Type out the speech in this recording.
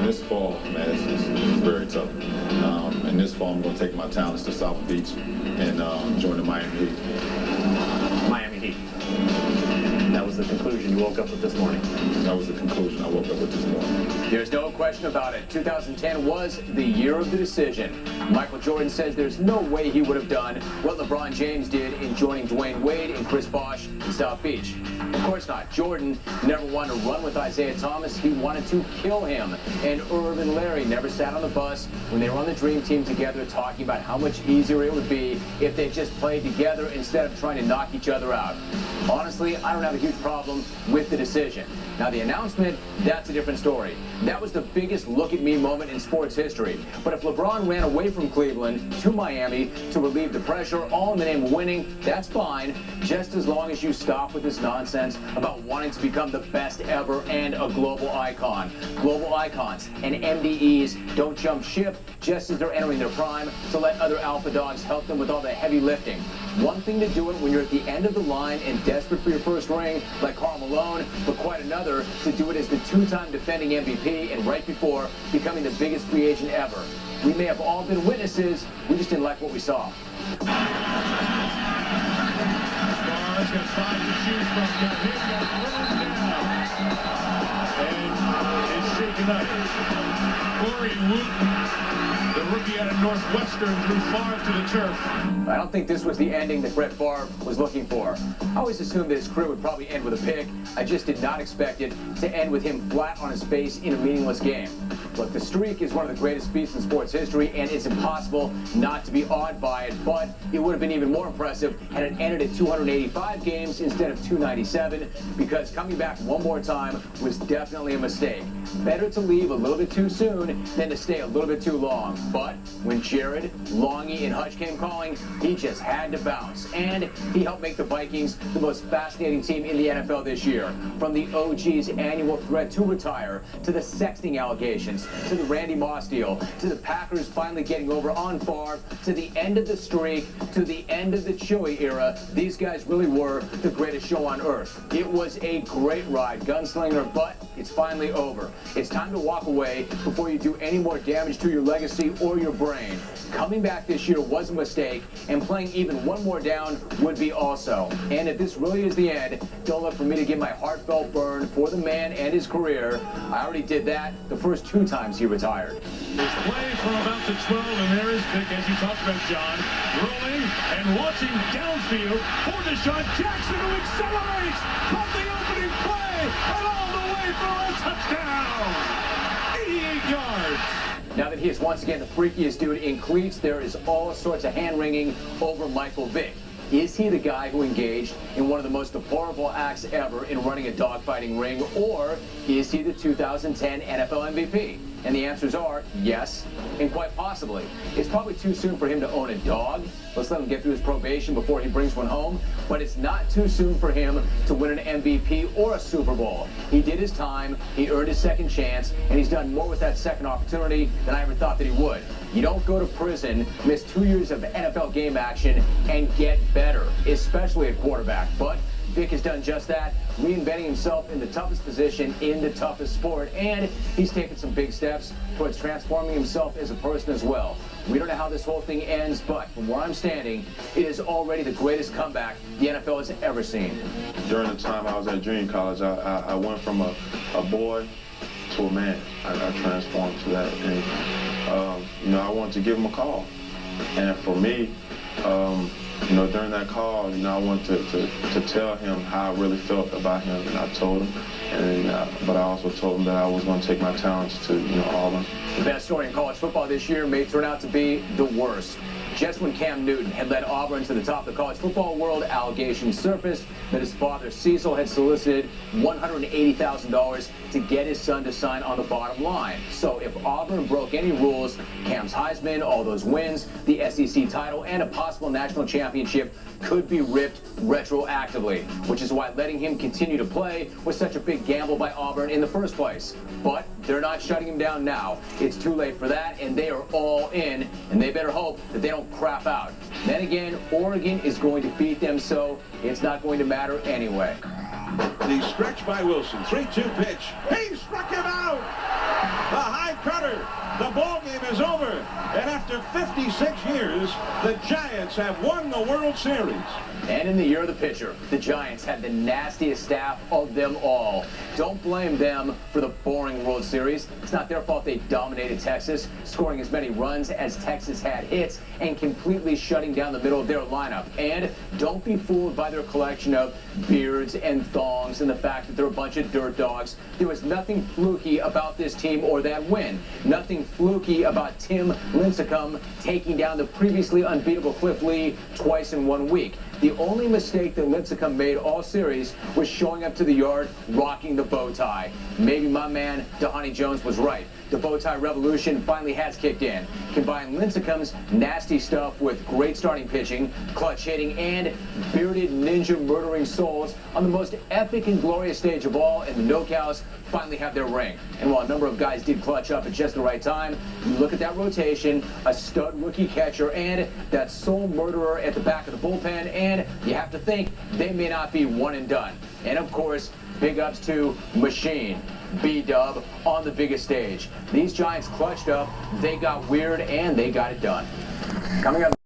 this fall, man, it's very tough. And this fall, I'm going to take my talents to South Beach and join the Miami Heat. Miami Heat. That was the conclusion you woke up with this morning. That was the conclusion I woke up with this morning. There's no question about it. 2010 was the year of the decision. Michael Jordan says there's no way he would have done what LeBron James did in joining Dwayne Wade and Chris Bosh in South Beach. Of course not. Jordan never wanted to run with Isaiah Thomas. He wanted to kill him. And Irv and Larry never sat on the bus when they were on the Dream Team together talking about how much easier it would be if they just played together instead of trying to knock each other out. Honestly, I don't have a huge problem with the decision. Now, the announcement, that's a different story. That was the biggest look-at-me moment in sports history. But if LeBron ran away from Cleveland to Miami to relieve the pressure, all in the name of winning, that's fine, just as long as you stop with this nonsense about wanting to become the best ever and a global icon. Global icons and MDEs don't jump ship just as they're entering their prime to let other alpha dogs help them with all the heavy lifting. One thing to do it when you're at the end of the line and desperate for your first ring, like Karl Malone, but quite another to do it as the two-time defending MVP and right before becoming the biggest free agent ever. We may have all been witnesses, we just didn't like what we saw. Farve's got 5 to choose from. Got him, got thrown down. And is shaken up. Corey Wooten, the rookie out of Northwestern, threw Farve to the turf. I don't think this was the ending that Brett Farve was looking for. I always assumed that his career would probably end with a pick. I just did not expect it to end with him flat on his face in a meaningless game. Look, the streak is one of the greatest feats in sports history, and it's impossible not to be awed by it, but it would have been even more impressive had it ended at 285 games instead of 297, because coming back one more time was definitely a mistake. Better to leave a little bit too soon than to stay a little bit too long. But when Jared, Longy, and Hutch came calling, he just had to bounce. And he helped make the Vikings the most fascinating team in the NFL this year. From the OG's annual threat to retire, to the sexting allegations, to the Randy Moss deal, to the Packers finally getting over on Farve, to the end of the streak, to the end of the Chewy era, these guys really were the greatest show on earth. It was a great ride, gunslinger, but it's finally over. It's time to walk away before you do any more damage to your legacy or your brain. Coming back this year was a mistake, and playing even one more down would be also. And if this really is the end, don't look for me to give my heartfelt burn for the man and his career. I already did that the first 2 times he retired. This play from about the 12, and there is Vick, as you talked about, John, rolling and launching downfield for the shot. Jackson, who accelerates from the opening play and all the way for a touchdown. 88 yards. Now that he is once again the freakiest dude in cleats, there is all sorts of hand-wringing over Michael Vick. Is he the guy who engaged in one of the most deplorable acts ever in running a dogfighting ring, or is he the 2010 NFL MVP? And the answers are yes, and quite possibly. It's probably too soon for him to own a dog. Let's let him get through his probation before he brings one home. But it's not too soon for him to win an MVP or a Super Bowl. He did his time, he earned his second chance, and he's done more with that second opportunity than I ever thought that he would. You don't go to prison, miss 2 years of NFL game action, and get better, especially at quarterback. But Vick has done just that, reinventing himself in the toughest position in the toughest sport, and he's taken some big steps towards transforming himself as a person as well. We don't know how this whole thing ends, but from where I'm standing, it is already the greatest comeback the NFL has ever seen. During the time I was at Dream College, I went from a boy to a man. I transformed to that, and you know, I wanted to give him a call. And for me, you know, during that call, you know, I wanted to tell him how I really felt about him, and I told him. And but I also told him that I was going to take my talents to, you know, Auburn. The best story in college football this year may turn out to be the worst. Just when Cam Newton had led Auburn to the top of the college football world, allegations surfaced that his father, Cecil, had solicited $180,000 to get his son to sign on the bottom line. So if Auburn broke any rules, Cam's Heisman, all those wins, the SEC title, and a possible national championship could be ripped retroactively, which is why letting him continue to play was such a big gamble by Auburn in the first place. But they're not shutting him down now. It's too late for that, and they are all in, and they better hope that they don't crap out. Then again, Oregon is going to beat them, so it's not going to matter anyway. The stretch by Wilson, 3-2 pitch. He struck him out! high cutter. The ball game is over. And after 56 years, the Giants have won the World Series. And in the year of the pitcher, the Giants had the nastiest staff of them all. Don't blame them for the boring World Series. It's not their fault they dominated Texas, scoring as many runs as Texas had hits and completely shutting down the middle of their lineup. And don't be fooled by their collection of beards and thongs and the fact that they're a bunch of dirt dogs. There was nothing fluky about this team or that win. Nothing fluky about Tim Lincecum taking down the previously unbeatable Cliff Lee twice in 1 week. The only mistake that Lincecum made all series was showing up to the yard rocking the bow tie. Maybe my man Dhani Jones was right. The bow tie revolution finally has kicked in. Combine Lincecum's nasty stuff with great starting pitching, clutch hitting, and bearded ninja murdering souls on the most epic and glorious stage of all, and the no-cows finally have their ring. And while a number of guys did clutch up at just the right time, you look at that rotation, a stud rookie catcher, and that soul murderer at the back of the bullpen, and you have to think they may not be one and done. And of course, big ups to Machine, B-Dub, on the biggest stage. These Giants clutched up, they got weird, and they got it done. Coming up.